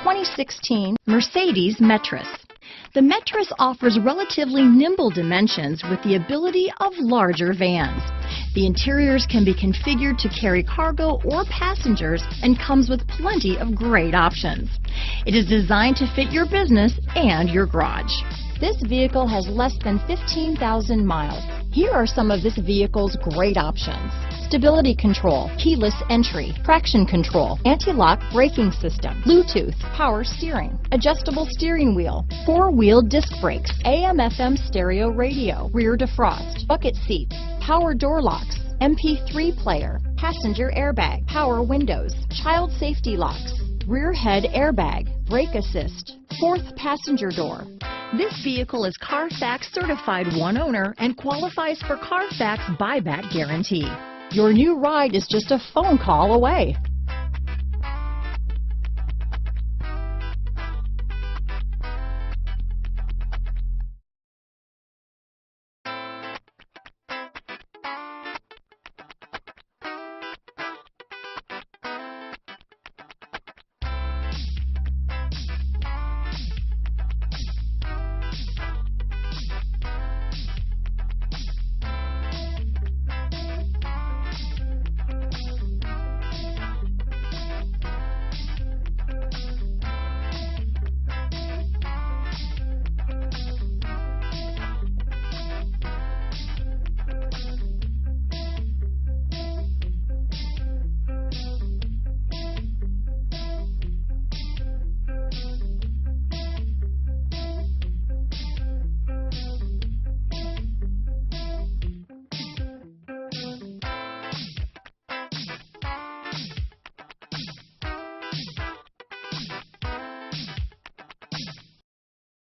2016 Mercedes Metris. The Metris offers relatively nimble dimensions with the ability of larger vans. The interiors can be configured to carry cargo or passengers and comes with plenty of great options. It is designed to fit your business and your garage. This vehicle has less than 15,000 miles. Here are some of this vehicle's great options: stability control, keyless entry, traction control, anti-lock braking system, Bluetooth, power steering, adjustable steering wheel, four-wheel disc brakes, AM/FM stereo radio, rear defrost, bucket seats, power door locks, MP3 player, passenger airbag, power windows, child safety locks, rear head airbag, brake assist, fourth passenger door. This vehicle is Carfax certified one owner and qualifies for Carfax buyback guarantee. Your new ride is just a phone call away.